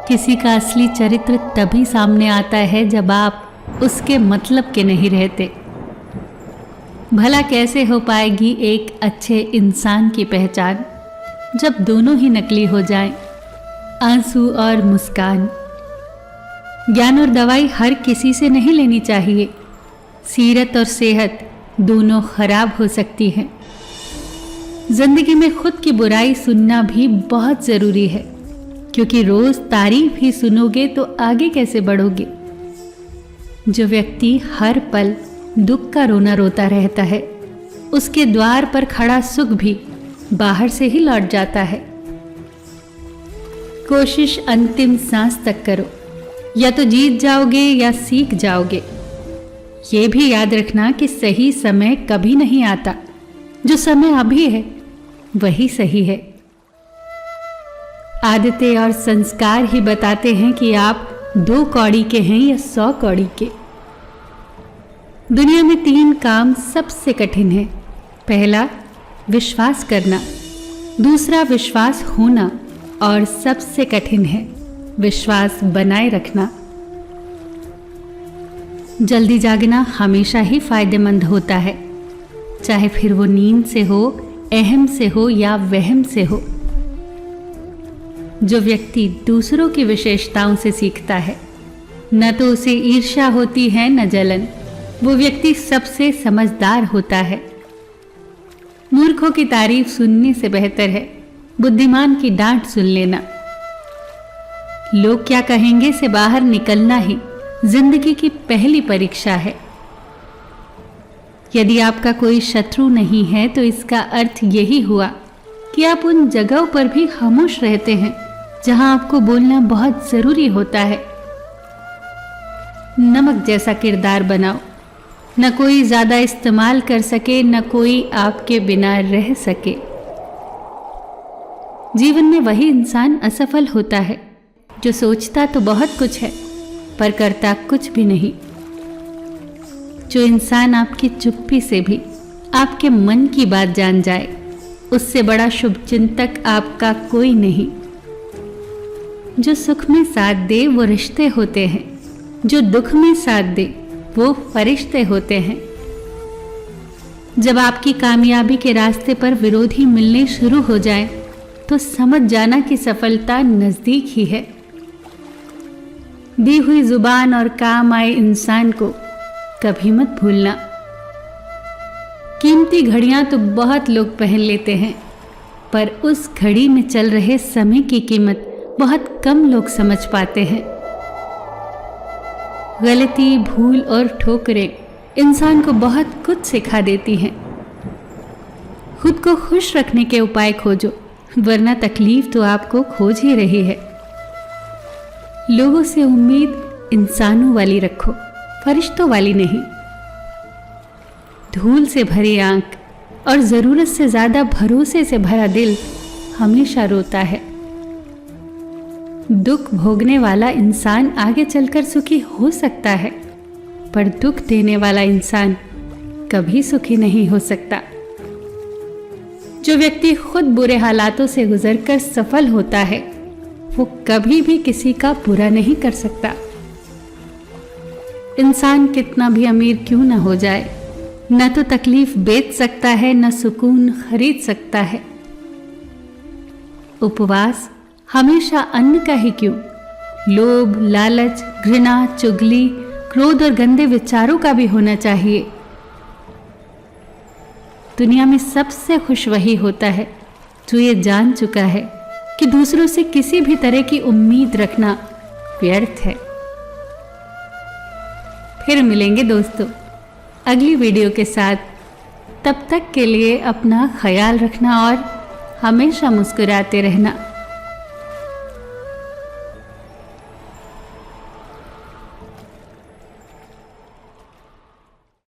किसी का असली चरित्र तभी सामने आता है जब आप उसके मतलब के नहीं रहते। भला कैसे हो पाएगी एक अच्छे इंसान की पहचान जब दोनों ही नकली हो जाएं, आंसू और मुस्कान। ज्ञान और दवाई हर किसी से नहीं लेनी चाहिए। सीरत और सेहत दोनों खराब हो सकती हैं। जिंदगी में खुद की बुराई सुनना भी बहुत ज़रूरी है, क्योंकि रोज़ तारीफ ही सुनोगे तो आगे कैसे बढ़ोगे। जो व्यक्ति हर पल दुख का रोना रोता रहता है, उसके द्वार पर खड़ा सुख भी बाहर से ही लौट जाता है। कोशिश अंतिम सांस तक करो, या तो जीत जाओगे या सीख जाओगे। ये भी याद रखना कि सही समय कभी नहीं आता। जो समय अभी है वही सही है। आदतें और संस्कार ही बताते हैं कि आप 2 कौड़ी के हैं या 100 कौड़ी के। दुनिया में 3 काम सबसे कठिन है। पहला, विश्वास करना। दूसरा, विश्वास होना। और सबसे कठिन है विश्वास बनाए रखना। जल्दी जागना हमेशा ही फायदेमंद होता है, चाहे फिर वो नींद से हो, अहम से हो या वहम से हो। जो व्यक्ति दूसरों की विशेषताओं से सीखता है, न तो उसे ईर्ष्या होती है न जलन, वो व्यक्ति सबसे समझदार होता है। मूर्खों की तारीफ सुनने से बेहतर है बुद्धिमान की डांट सुन लेना। लोग क्या कहेंगे से बाहर निकलना ही जिंदगी की पहली परीक्षा है। यदि आपका कोई शत्रु नहीं है तो इसका अर्थ यही हुआ कि आप उन जगहों पर भी खामोश रहते हैं जहां आपको बोलना बहुत जरूरी होता है। नमक जैसा किरदार बनाओ, न कोई ज्यादा इस्तेमाल कर सके, न कोई आपके बिना रह सके। जीवन में वही इंसान असफल होता है जो सोचता तो बहुत कुछ है पर करता कुछ भी नहीं। जो इंसान आपकी चुप्पी से भी आपके मन की बात जान जाए, उससे बड़ा शुभचिंतक आपका कोई नहीं। जो सुख में साथ दे वो रिश्ते होते हैं, जो दुख में साथ दे वो फरिश्ते होते हैं। जब आपकी कामयाबी के रास्ते पर विरोधी मिलने शुरू हो जाए तो समझ जाना कि सफलता नजदीक ही है। दी हुई जुबान और काम आए इंसान को कभी मत भूलना। कीमती घड़ियां तो बहुत लोग पहन लेते हैं, पर उस घड़ी में चल रहे समय की कीमत बहुत कम लोग समझ पाते हैं। गलती, भूल और ठोकरें इंसान को बहुत कुछ सिखा देती हैं। खुद को खुश रखने के उपाय खोजो, वरना तकलीफ तो आपको खोज ही रही है। लोगों से उम्मीद इंसानों वाली रखो, फरिश्तों वाली नहीं। धूल से भरी आंख और जरूरत से ज्यादा भरोसे से भरा दिल हमेशा रोता है। दुख भोगने वाला इंसान आगे चलकर सुखी हो सकता है, पर दुख देने वाला इंसान कभी सुखी नहीं हो सकता। जो व्यक्ति खुद बुरे हालातों से गुजरकर सफल होता है, वो कभी भी किसी का बुरा नहीं कर सकता। इंसान कितना भी अमीर क्यों न हो जाए, न तो तकलीफ बेच सकता है, न सुकून खरीद सकता है। उपवास हमेशा अन्न का ही क्यों, लोभ, लालच, घृणा, चुगली, क्रोध और गंदे विचारों का भी होना चाहिए। दुनिया में सबसे खुश वही होता है जो ये जान चुका है कि दूसरों से किसी भी तरह की उम्मीद रखना व्यर्थ है। फिर मिलेंगे दोस्तों अगली वीडियो के साथ। तब तक के लिए अपना ख्याल रखना और हमेशा मुस्कुराते रहना।